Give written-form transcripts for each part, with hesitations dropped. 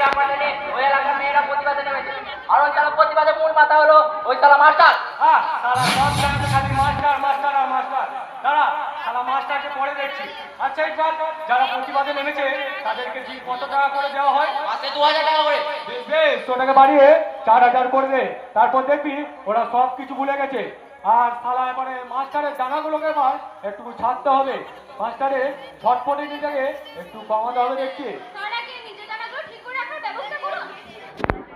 ব্যাপারটা নিয়ে ওই এলাকার মেয়েরা প্রতিবাদে নেমেছে। আর ওই শালা প্রতিবাদের মূল মাথা হলো ওই শালা মাস্টার। শালা সব জায়গাতে খালি মাস্টার মাস্টার আর মাস্টার। দাঁড়া, শালা মাস্টারকে পরে দেখছি। আচ্ছা এই যারা প্রতিবাদে নেমেছে তাদেরকে জি কত টাকা করে দেওয়া হয়? মাসে 2000 টাকা করে। বেশ বেশ, ওটাকে বাড়িয়ে 4000 করে দে। তারপর দেখবি ওরা সব কিছু ভুলে গেছে। আর শালা এবারে মাস্টারের জানাগুলোকে এবার একটু ছাড়তে হবে। মাস্টারের ঝটপটে নিজেকে একটু কমাতে হবে দেখছি। তার আগে নিজের জানাগুলো ঠিক করে রাখার ব্যবস্থা করুন।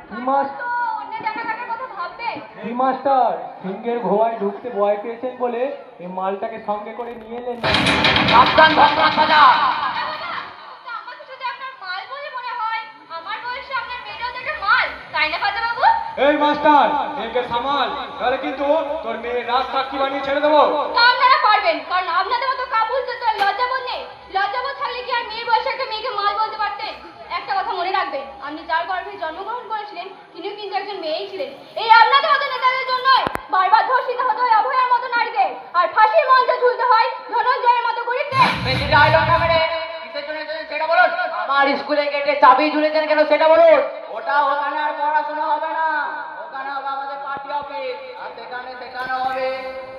কি মাস- তো অন্যের জানা কাটার কথা ভাববে। কি মাস্টার সিংহের ঘোড়ায় ঢুকতে ভয় পেয়েছেন বলে এই মালটাকে সঙ্গে করে নিয়ে এলেন না। সাবধান ভগবান বাজা। তা আমাকে যদি আপনার মাল বলে মনে হয়, আমার বয়সে আপনার মেয়েটাও তো একটা মাল, তাই না ফাজা বাবু? এই মাস্টার একে সামাল, তাহলে কিন্তু তোর মেয়ে রাত সাক্ষী বানিয়ে ছেড়ে দেবো। তা আপনারা পারবেন, কারণ আপনাদের মতো কাপুল তো আর লজ্জাবোধ নেই। লজ্জাবোধ থাকলে কি আর মেয়ের বয়সে একটা মেয়েকে মাল বলতে পারতেন? একটা কথা মনে রাখবেন, আপনি যার গর্ভে জন্মগ্রহণ করেছিলেন তিনিও কিন্তু একজন মেয়েই ছিলেন। এই আপনাদের মতো নেতাদের জন্যই বারবার ধর্ষিত হতে হয় অভয়ার মতো নারীদের, আর ফাঁসির মঞ্চে ঝুলতে হয় ধনঞ্জয়ের মতো গরিবদের। বেশি ডায়লগ না মেরে কিসের জন্য এসেছেন সেটা বলুন। আমার স্কুলে গেটে চাবি ঝুলেছেন কেন সেটা বলুন। ওখানে আর পড়াশোনা হবে না, ওখানে হবে আমাদের পার্টি অফিস। আর সেখানে হবে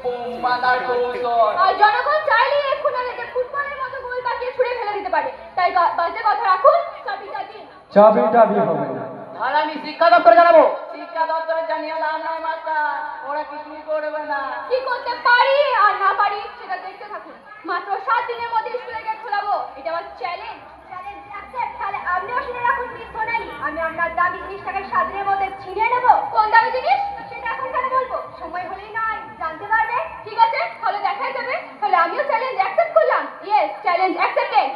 বোম বাঁধার কৌশল। আর জনগণ চাইলেই এক্ষুনি আমাকে ফুটবলের মতো গোল পাকিয়ে ছুঁড়ে ফেলে দিতে পারে। তাই বাজে কথা রাখুন, চাবিটা দিন। চাবিটা দিয়ে হবে না। তাহলে আমি শিক্ষা দপ্তরে জানাবো। শিক্ষা দপ্তরে জানিয়ে লাভ নাই মাস্টার, ওরা কিছুই করবে না। কি করতে পারি আর না পারি সেটা দেখতে থাকুন। মাত্র 7 দিনের মধ্যে স্কুলের গেট খোলাবো, এটা আমার চ্যালেঞ্জ। Challenge accept. তাহলে আপনিও শুনে রাখুন মিস সোনালি, আমি আপনার দামি জিনিসটাকে 7 দিনের মধ্যে ছিনিয়ে নেব। কোন দামি জিনিস সেটা এখন কেন বলবো? সময় হলেই নয় জানতে পারবে। ঠিক আছে, তাহলে দেখাই যাবে। তাহলে আমিও চ্যালেঞ্জ অ্যাকসেপ্ট করলাম। Yes, challenge accepted.